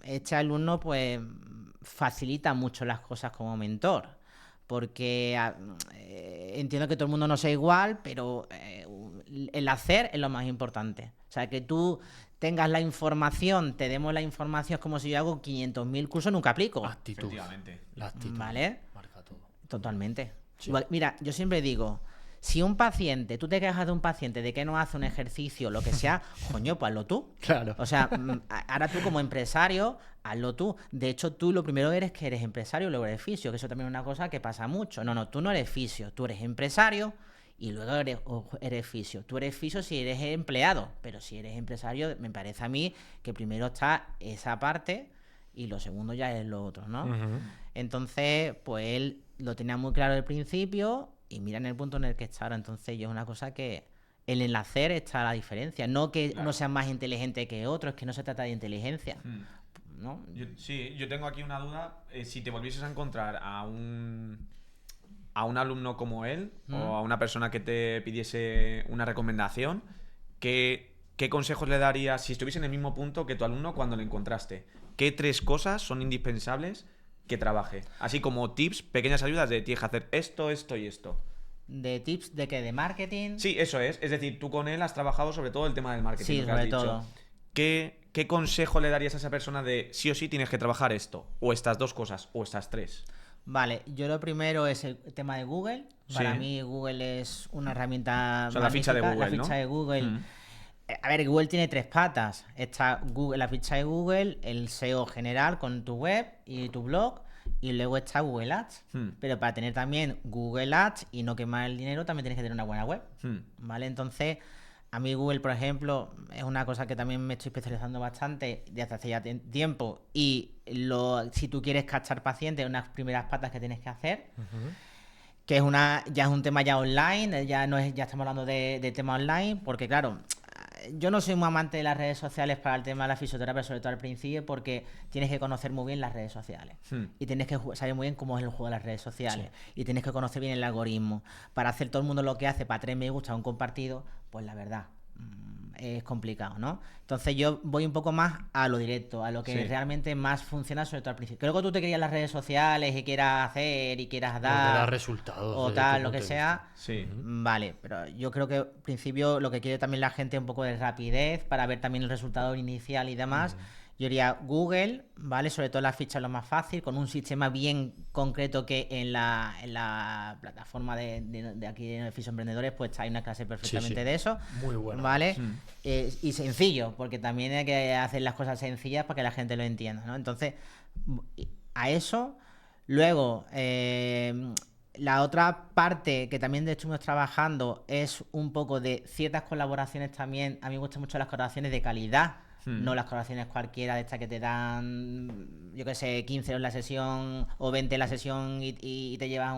este alumno pues facilita mucho las cosas como mentor, porque entiendo que todo el mundo no sea igual, pero el hacer es lo más importante. O sea, que tú tengas la información, te demos la información, es como si yo hago 500.000 cursos, nunca aplico. Actitud. Efectivamente. La actitud. ¿Vale? Marca todo. Totalmente. Sí. Igual, mira, yo siempre digo... Si un paciente, tú te quejas de un paciente de que no hace un ejercicio, lo que sea, coño, pues hazlo tú. Claro. O sea, ahora tú como empresario, hazlo tú. De hecho, tú lo primero eres que eres empresario, luego eres fisio, que eso también es una cosa que pasa mucho. No, tú no eres fisio, tú eres empresario y luego eres fisio. Tú eres fisio si eres empleado, pero si eres empresario, me parece a mí que primero está esa parte y lo segundo ya es lo otro, ¿no? Entonces, pues él lo tenía muy claro al principio... Y mira en el punto en el que está ahora. Entonces yo es una cosa que en el hacer está la diferencia. No que uno sea más inteligente que otro, es que no se trata de inteligencia. ¿No? Yo tengo aquí una duda. Si te volvieses a encontrar a un alumno como él o a una persona que te pidiese una recomendación, ¿qué consejos le darías si estuviese en el mismo punto que tu alumno cuando le encontraste? ¿Qué 3 cosas son indispensables que trabaje? Así como tips, pequeñas ayudas de tienes que hacer esto, esto y esto. ¿De tips de qué? ¿De marketing? Sí, eso es. Es decir, tú con él has trabajado sobre todo el tema del marketing. Sí, lo que has sobre dicho. todo. ¿Qué consejo le darías a esa persona de sí o sí tienes que trabajar esto? O estas 2 cosas, o estas 3. Vale, yo lo primero es el tema de Google. Para Sí. mí Google es una herramienta O sea, la ficha de magnífica. Google, La ficha ¿no? de Google. A ver, Google tiene 3 patas. Está Google, la ficha de Google, el SEO general con tu web y tu blog, y luego está Google Ads. Pero para tener también Google Ads y no quemar el dinero, también tienes que tener una buena web. ¿Vale? Entonces, a mí Google, por ejemplo, es una cosa que también me estoy especializando bastante desde hace ya tiempo. Y si tú quieres captar pacientes, unas primeras patas que tienes que hacer, que es ya es un tema ya online, ya estamos hablando de tema online, porque claro, yo no soy muy amante de las redes sociales para el tema de la fisioterapia, sobre todo al principio, porque tienes que conocer muy bien las redes sociales. Y tienes que saber muy bien cómo es el juego de las redes sociales. Y tienes que conocer bien el algoritmo. Para hacer todo el mundo lo que hace, para 3 me gusta, un compartido, pues la verdad, es complicado, ¿no? Entonces yo voy un poco más a lo directo, a lo que realmente más funciona, sobre todo al principio. Que luego tú te querías las redes sociales y quieras hacer y quieras dar resultados o desde tal, tu lo que punto de sea. Sí. Vale, pero yo creo que al principio lo que quiere también la gente es un poco de rapidez para ver también el resultado inicial y demás. Yo diría Google, ¿vale? Sobre todo las fichas lo más fácil, con un sistema bien concreto que en la plataforma de aquí de Fiso Emprendedores, pues hay una clase perfectamente Sí. de eso. Muy buena. ¿Vale? Y sencillo, porque también hay que hacer las cosas sencillas para que la gente lo entienda, ¿no? Entonces, a eso. Luego, la otra parte que también estuvimos trabajando es un poco de ciertas colaboraciones también. A mí me gustan mucho las colaboraciones de calidad. No las colaboraciones cualquiera de estas que te dan, yo qué sé, 15 en la sesión o 20 en la sesión y te llevas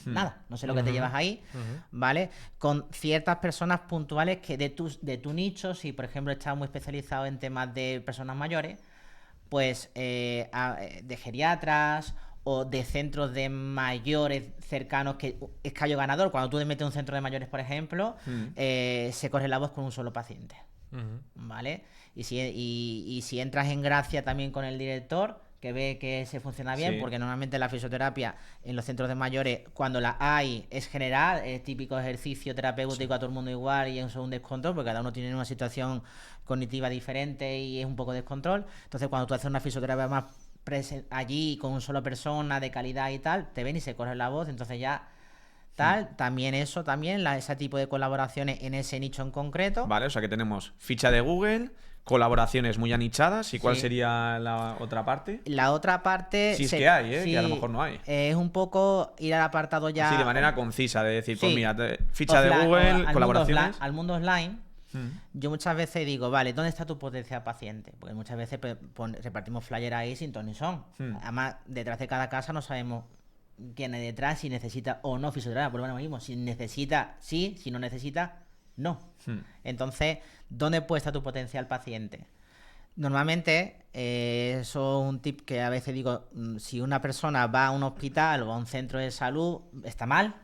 nada, no sé lo que te llevas ahí, ¿vale? Con ciertas personas puntuales que de tu nicho, si por ejemplo estás muy especializado en temas de personas mayores, pues de geriatras o de centros de mayores cercanos, que es callo ganador. Cuando tú te metes en un centro de mayores, por ejemplo, se corre la voz con un solo paciente. ¿Vale? Y si entras en gracia también con el director, que ve que se funciona bien, porque normalmente la fisioterapia en los centros de mayores, cuando la hay, es general, es típico ejercicio terapéutico a todo el mundo igual y es un descontrol, porque cada uno tiene una situación cognitiva diferente y es un poco descontrol. Entonces, cuando tú haces una fisioterapia más allí con una sola persona de calidad y tal, te ven y se corre la voz, entonces ya también ese tipo de colaboraciones en ese nicho en concreto. Vale, o sea que tenemos ficha de Google, colaboraciones muy anichadas. ¿Y cuál Sí. sería la otra parte? La otra parte... Si es que hay, que a lo mejor no hay. Es un poco ir al apartado ya... Así de manera concisa, de decir, pues Sí. mira, ficha de offline, Google, al colaboraciones. al mundo online, yo muchas veces digo, vale, ¿dónde está tu potencial paciente? Porque muchas veces repartimos flyers ahí sin ton ni son. Además, detrás de cada casa no sabemos quién hay detrás, si necesita o no fisioterapia, por lo mismo. Si necesita, sí; si no necesita, no. Entonces, ¿dónde puede estar tu potencial paciente? Normalmente, eso es un tip que a veces digo, si una persona va a un hospital o a un centro de salud, está mal.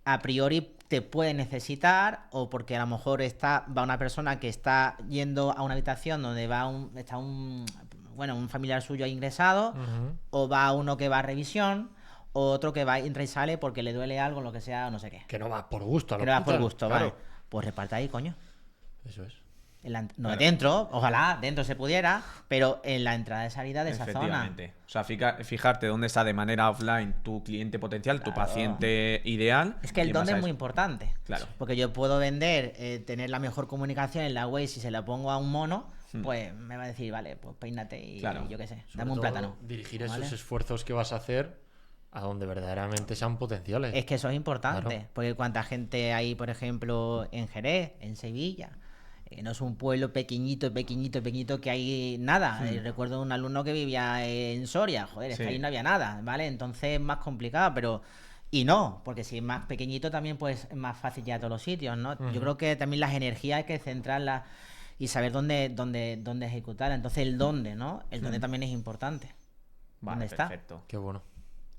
A priori te puede necesitar, o porque a lo mejor va una persona que está yendo a una habitación donde está un familiar suyo ingresado, o va uno que va a revisión, o otro que va, entra y sale porque le duele algo, lo que sea, o no sé qué. Que no vas por gusto. Que no vas por gusto, claro. vale. Pues reparta ahí, coño. Eso es. No dentro, ojalá dentro se pudiera, pero en la entrada y salida de esa zona. Efectivamente. O sea, fijarte dónde está de manera offline tu cliente potencial, tu paciente ideal. Es que el y dónde vas a es muy eso. importante. Claro. Porque yo puedo vender, tener la mejor comunicación en la web. Si se la pongo a un mono, pues me va a decir, vale, pues peínate y Claro. yo qué sé, Sobre dame un todo, plátano. Dirigir ¿Vale? esos esfuerzos que vas a hacer a donde verdaderamente sean potenciales. Es que eso es importante. Claro. Porque cuánta gente hay, por ejemplo, en Jerez, en Sevilla. No es un pueblo pequeñito que hay nada. Recuerdo un alumno que vivía en Soria. Joder, es que ahí no había nada, ¿vale? Entonces es más complicado, pero... Y no, porque si es más pequeñito también pues es más fácil llegar a todos los sitios, ¿no? Yo creo que también las energías hay que centrarlas y saber dónde ejecutarlas. Entonces el dónde, ¿no? El dónde también es importante. Vale, ¿Dónde está? perfecto. Qué bueno.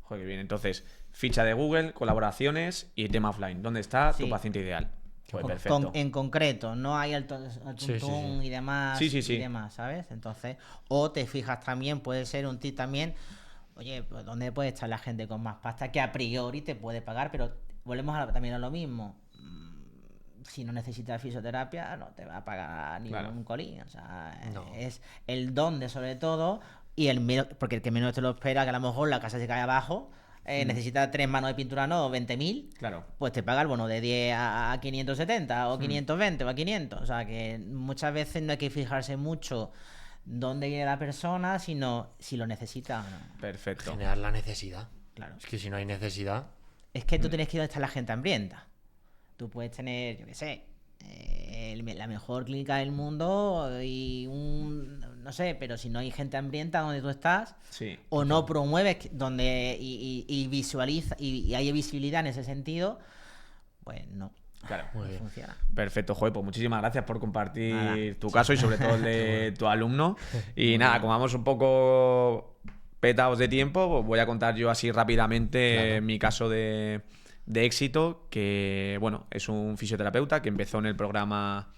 Joder, qué bien. Entonces, ficha de Google, colaboraciones y tema offline. ¿Dónde está tu Sí. paciente ideal? Joder, Con- perfecto. en concreto, no hay el Sí, sí, tuntún sí. y demás, Sí, sí, sí. y demás, ¿sabes? Entonces, o te fijas también, puede ser un tip también, oye, pues ¿dónde puede estar la gente con más pasta que a priori te puede pagar? Pero volvemos también a lo mismo. Si no necesitas fisioterapia, no te va a pagar ni Claro. un colín. O sea, No. es el dónde sobre todo, y porque el que menos te lo espera, que a lo mejor la casa se cae abajo, necesita 3 manos de pintura, no, 20.000, Claro. pues te paga el bono de 10 a 570 o 520 o a 500. O sea que muchas veces no hay que fijarse mucho dónde viene la persona, sino si lo necesita o no. Perfecto. Generar la necesidad. Claro. Es que si no hay necesidad... Es que tú tienes que ir donde está la gente hambrienta. Tú puedes tener, yo qué sé, la mejor clínica del mundo y no sé, pero si no hay gente hambrienta donde tú estás, Sí. o no promueves donde y visualiza y hay visibilidad en ese sentido, pues no. Claro. Muy No bien. funciona. Perfecto, joder, pues muchísimas gracias por compartir Nada. tu caso y sobre todo el de tu alumno. Y nada, como vamos un poco petados de tiempo, pues voy a contar yo así rápidamente mi caso de éxito, que bueno, es un fisioterapeuta que empezó en el programa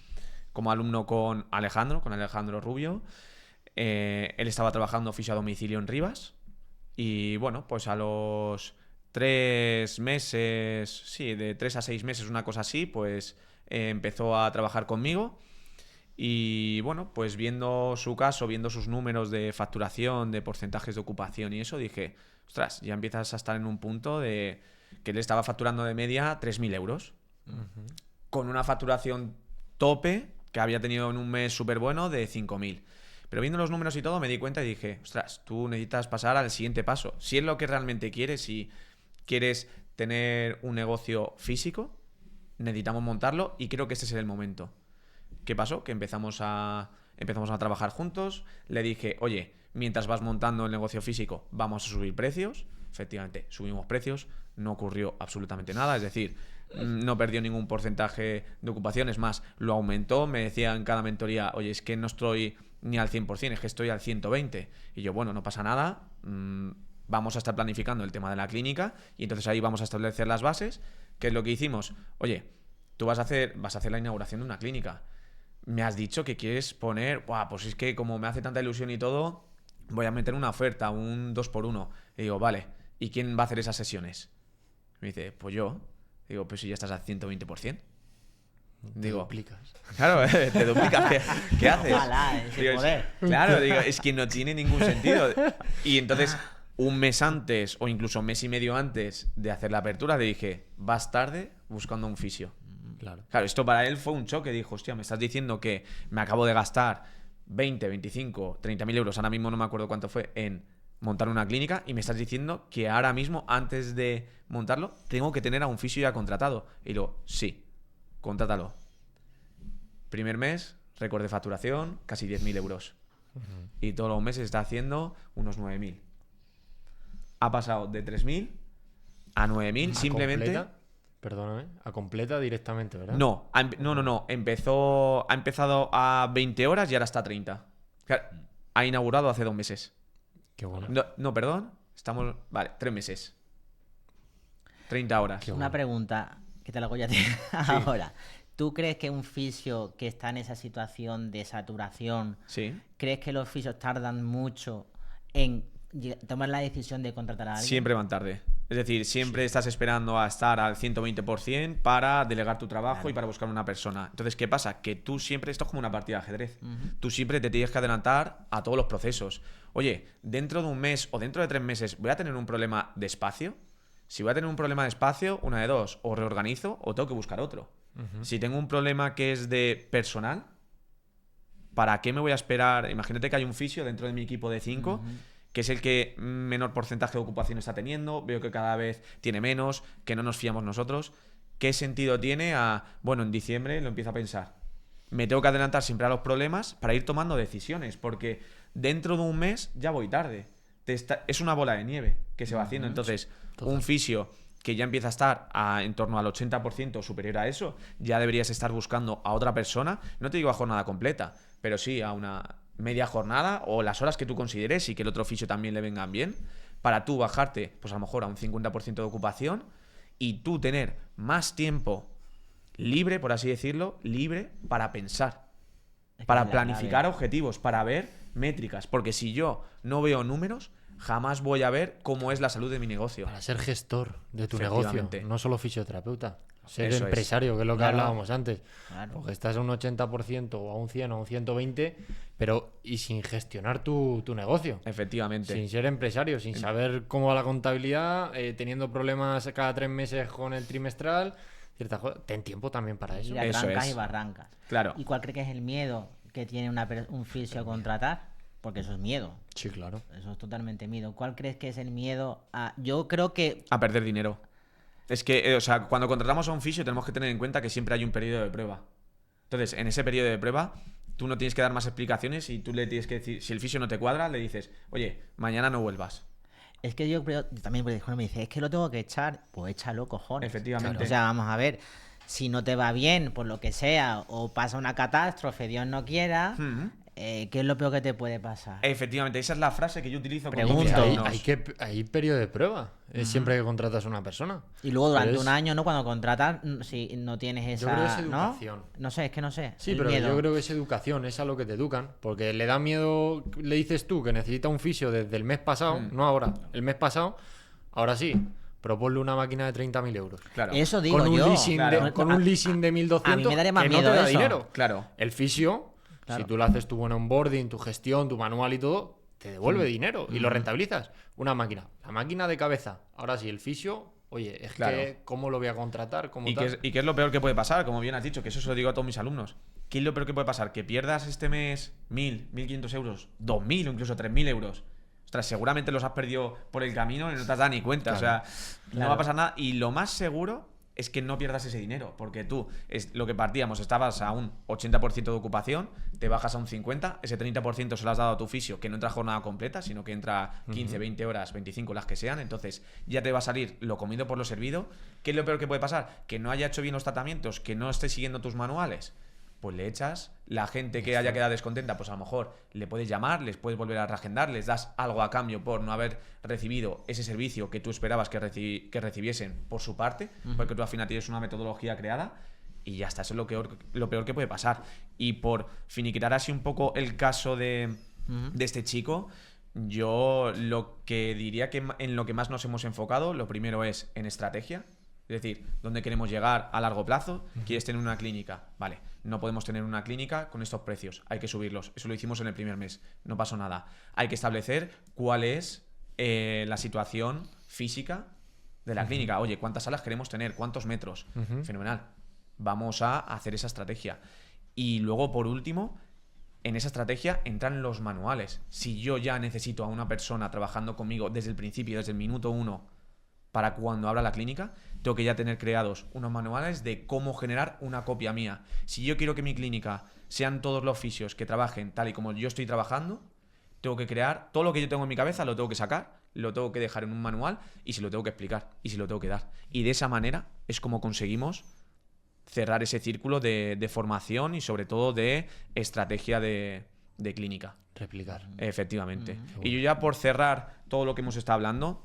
como alumno con Alejandro Rubio. Él estaba trabajando fisio a domicilio en Rivas y bueno, pues a los 3 meses, sí, de 3 a 6 meses, una cosa así, pues empezó a trabajar conmigo Y bueno, pues viendo su caso, viendo sus números de facturación, de porcentajes de ocupación y eso, dije, ostras, ya empiezas a estar en un punto de que él estaba facturando de media 3.000 euros. Con una facturación tope que había tenido en un mes súper bueno de 5.000. Pero viendo los números y todo me di cuenta y dije, ostras, tú necesitas pasar al siguiente paso. Si es lo que realmente quieres, si quieres tener un negocio físico, necesitamos montarlo y creo que este es el momento. ¿Qué pasó? Que empezamos a trabajar juntos. Le dije, oye, mientras vas montando el negocio físico, vamos a subir precios. Efectivamente, subimos precios. No ocurrió absolutamente nada. Es decir, no perdió ningún porcentaje de ocupación. Es más, lo aumentó. Me decía en cada mentoría, oye, es que no estoy ni al 100%, es que estoy al 120%. Y yo, bueno, no pasa nada. Vamos a estar planificando el tema de la clínica y entonces ahí vamos a establecer las bases. ¿Qué es lo que hicimos? Oye, tú vas a hacer la inauguración de una clínica. Me has dicho que quieres poner, pues es que como me hace tanta ilusión y todo, voy a meter una oferta, un 2x1. Y digo, vale, ¿y quién va a hacer esas sesiones? Me dice, pues yo. Digo, pues si ya estás al 120%. Te duplicas. Claro, te duplicas. ¿Qué haces? Ojalá, ese Digo, poder. claro, digo, es que no tiene ningún sentido. Y entonces, un mes antes o incluso un mes y medio antes de hacer la apertura, le dije, vas tarde buscando un fisio. Claro. Claro, esto para él fue un choque. Dijo, hostia, me estás diciendo que me acabo de gastar 20, 25, 30.000 euros, ahora mismo no me acuerdo cuánto fue, en montar una clínica y me estás diciendo que ahora mismo, antes de montarlo, tengo que tener a un fisio ya contratado. Y digo, sí, contrátalo. Primer mes, récord de facturación, casi 10.000 euros. Y todos los meses está haciendo unos 9.000. Ha pasado de 3.000 a 9.000 simplemente... ¿Completa? Perdóname, a completa directamente, ¿verdad? No. Ha empezado a 20 horas y ahora está a 30. Claro, ha inaugurado hace 2 meses. Qué bueno. No, perdón. Vale, 3 meses. 30 horas. Qué Una bueno. pregunta que te la hago ya a ti ahora. ¿Tú crees que un fisio que está en esa situación de saturación, Sí. crees que los fisios tardan mucho en tomar la decisión de contratar a alguien? Siempre van tarde. Es decir, siempre estás esperando a estar al 120% para delegar tu trabajo Claro. y para buscar una persona. Entonces, ¿qué pasa? Que tú siempre, esto es como una partida de ajedrez. Tú siempre te tienes que adelantar a todos los procesos. Oye, dentro de un mes o dentro de 3 meses, ¿voy a tener un problema de espacio? Si voy a tener un problema de espacio, una de dos, o reorganizo o tengo que buscar otro. Si tengo un problema que es de personal, ¿para qué me voy a esperar? Imagínate que hay un fisio dentro de mi equipo de 5, que es el que menor porcentaje de ocupación está teniendo, veo que cada vez tiene menos, que no nos fiamos nosotros. ¿Qué sentido tiene bueno, en diciembre lo empiezo a pensar? Me tengo que adelantar siempre a los problemas para ir tomando decisiones, porque dentro de un mes ya voy tarde. Es una bola de nieve que se va haciendo. Entonces, un fisio que ya empieza a estar en torno al 80% superior a eso, ya deberías estar buscando a otra persona, no te digo a jornada completa, pero sí a una media jornada o las horas que tú consideres y que el otro fisio también le vengan bien, para tú bajarte, pues a lo mejor a un 50% de ocupación y tú tener más tiempo libre, por así decirlo, libre para pensar, Es que para es la planificar clave. objetivos, para ver métricas, porque si yo no veo números, jamás voy a ver cómo es la salud de mi negocio. Para ser gestor de tu negocio, Efectivamente. no solo fisioterapeuta. Ser Eso es. empresario, que es lo que Claro. hablábamos antes. Claro. Porque estás a un 80% o a un 100 o a un 120, pero y sin gestionar tu negocio. Efectivamente. Sin ser empresario, sin saber cómo va la contabilidad, teniendo problemas cada 3 meses con el trimestral. Ten tiempo también para eso. Y Eso arrancas es. y barrancas. Claro. ¿Y cuál crees que es el miedo que tiene un fisio a contratar? Porque eso es miedo. Sí, claro. Eso es totalmente miedo. ¿Cuál crees que es el miedo a...? Yo creo que... A perder dinero. Es que, o sea, cuando contratamos a un fisio tenemos que tener en cuenta que siempre hay un periodo de prueba. Entonces, en ese periodo de prueba, tú no tienes que dar más explicaciones y tú le tienes que decir, si el fisio no te cuadra, le dices, oye, mañana no vuelvas. Es que yo creo... También porque me dice, es que lo tengo que echar. Pues échalo, cojones. Efectivamente. O sea, vamos a ver. Si no te va bien, por lo que sea, o pasa una catástrofe, Dios no quiera, Hmm. ¿qué es lo peor que te puede pasar? Efectivamente, esa es la frase que yo utilizo con Pregunto. mis Hay, alumnos. hay periodo de prueba siempre que contratas a una persona. Y luego durante Pero es- un año, ¿no? Cuando contratas, si no tienes esa... Yo creo que es ¿no? educación. No sé, es que no sé. Sí, el pero miedo. yo creo que es educación, es a lo que te educan. Porque le da miedo, le dices tú que necesita un fisio desde el mes pasado, no ahora, el mes pasado, ahora sí, proponle una máquina de 30.000 euros. Claro. Eso digo Con un yo. leasing, Claro. con un leasing de 1.200 a mí me daría más que miedo no te da eso. dinero. Claro. El fisio Claro. Si tú le haces tu buen onboarding, tu gestión, tu manual y todo, te devuelve dinero y lo rentabilizas. Una máquina. La máquina de cabeza. Ahora sí, el fisio, oye, es Claro. que ¿cómo lo voy a contratar? ¿Cómo ¿Y tal? qué es lo peor que puede pasar? Como bien has dicho, que eso se lo digo a todos mis alumnos. ¿Qué es lo peor que puede pasar? Que pierdas este mes 1.000, 1.500 euros, 2.000 o incluso 3.000 euros. Ostras, seguramente los has perdido por el camino y no te has dado ni cuenta. Claro. O sea, no va a pasar nada. Y lo más seguro es que no pierdas ese dinero. Porque tú, es lo que partíamos, estabas a un 80% de ocupación, te bajas a un 50%, ese 30% se lo has dado a tu fisio, que no entra jornada completa, sino que entra 15, 20 horas, 25, las que sean. Entonces ya te va a salir lo comido por lo servido. ¿Qué es lo peor que puede pasar? Que no haya hecho bien los tratamientos, que no esté siguiendo tus manuales. Pues le echas, la gente que haya quedado descontenta, pues a lo mejor le puedes llamar, les puedes volver a reagendar, les das algo a cambio por no haber recibido ese servicio que tú esperabas que recibiesen por su parte, porque tú al final tienes una metodología creada y ya está, eso es lo peor que puede pasar. Y por finiquitar así un poco el caso de este chico, yo lo que diría que en lo que más nos hemos enfocado, lo primero es en estrategia. Es decir, ¿dónde queremos llegar a largo plazo? ¿Quieres tener una clínica? Vale, no podemos tener una clínica con estos precios, hay que subirlos. Eso lo hicimos en el primer mes, no pasó nada. Hay que establecer cuál es la situación física de la clínica. Oye, ¿cuántas salas queremos tener? ¿Cuántos metros? Fenomenal. Vamos a hacer esa estrategia. Y luego, por último, en esa estrategia entran los manuales. Si yo ya necesito a una persona trabajando conmigo desde el principio, desde el minuto 1, para cuando abra la clínica, tengo que ya tener creados unos manuales de cómo generar una copia mía. Si yo quiero que mi clínica sean todos los fisios que trabajen tal y como yo estoy trabajando, tengo que crear todo lo que yo tengo en mi cabeza, lo tengo que sacar, lo tengo que dejar en un manual y se lo tengo que explicar y se lo tengo que dar. Y de esa manera es como conseguimos cerrar ese círculo de formación y sobre todo de estrategia de clínica. Replicar. Efectivamente. Y yo ya por cerrar todo lo que hemos estado hablando,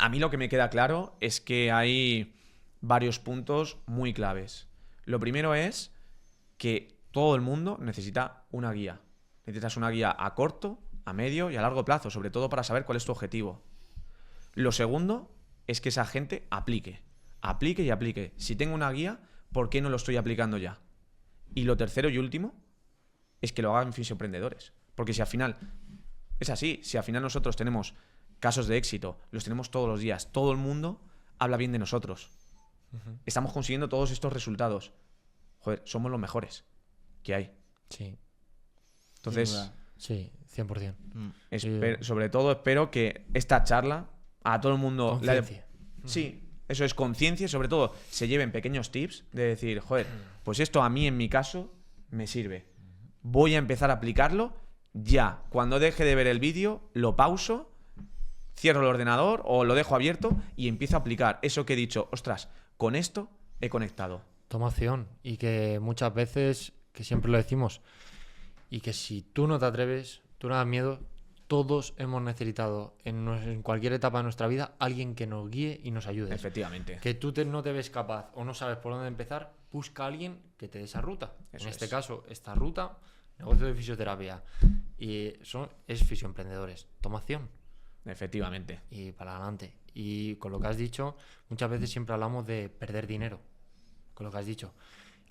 a mí lo que me queda claro es que hay varios puntos muy claves. Lo primero es que todo el mundo necesita una guía. Necesitas una guía a corto, a medio y a largo plazo, sobre todo para saber cuál es tu objetivo. Lo segundo es que esa gente aplique. Aplique y aplique. Si tengo una guía, ¿por qué no lo estoy aplicando ya? Y lo tercero y último es que lo hagan fisioemprendedores. Porque si al final, es así, si al final nosotros tenemos casos de éxito, los tenemos todos los días, todo el mundo habla bien de nosotros. Estamos consiguiendo todos estos resultados. Joder, somos los mejores que hay. Sí, Entonces, sí, 100%. sobre todo espero que esta charla a todo el mundo... Conciencia. Sí, eso es conciencia y sobre todo se lleven pequeños tips de decir, joder, pues esto a mí en mi caso me sirve. Voy a empezar a aplicarlo ya. Cuando deje de ver el vídeo, lo pauso, cierro el ordenador o lo dejo abierto y empiezo a aplicar eso que he dicho. Ostras, con esto he conectado. Toma acción. Y que muchas veces, que siempre lo decimos, y que si tú no te atreves, tú no das miedo, todos hemos necesitado en cualquier etapa de nuestra vida alguien que nos guíe y nos ayude. Efectivamente. Que tú no te ves capaz o no sabes por dónde empezar, busca a alguien que te dé esa ruta. Eso en este es. caso, esta ruta, negocio de fisioterapia. Y eso es fisioemprendedores. Toma acción. Efectivamente. Y para adelante. Y con lo que has dicho, muchas veces siempre hablamos de perder dinero. Con lo que has dicho.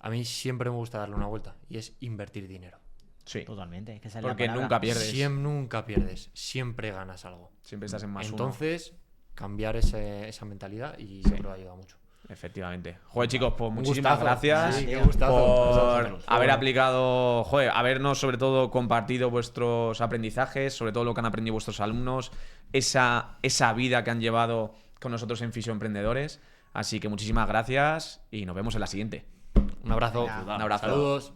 A mí siempre me gusta darle una vuelta y es invertir dinero. Sí. Totalmente. Es que esa es la Porque palabra. nunca pierdes. Nunca pierdes, siempre ganas algo. Siempre estás en más uno. Entonces, cambiar esa mentalidad y siempre va a ayudar mucho. Efectivamente. Joder, chicos, pues muchísimas gustazo. gracias Sí, qué gustazo. por haber aplicado, joder, habernos sobre todo compartido vuestros aprendizajes, sobre todo lo que han aprendido vuestros alumnos, esa vida que han llevado con nosotros en Fisioemprendedores. Así que muchísimas gracias y nos vemos en la siguiente. Un abrazo. Venga. Un abrazo. Saludos.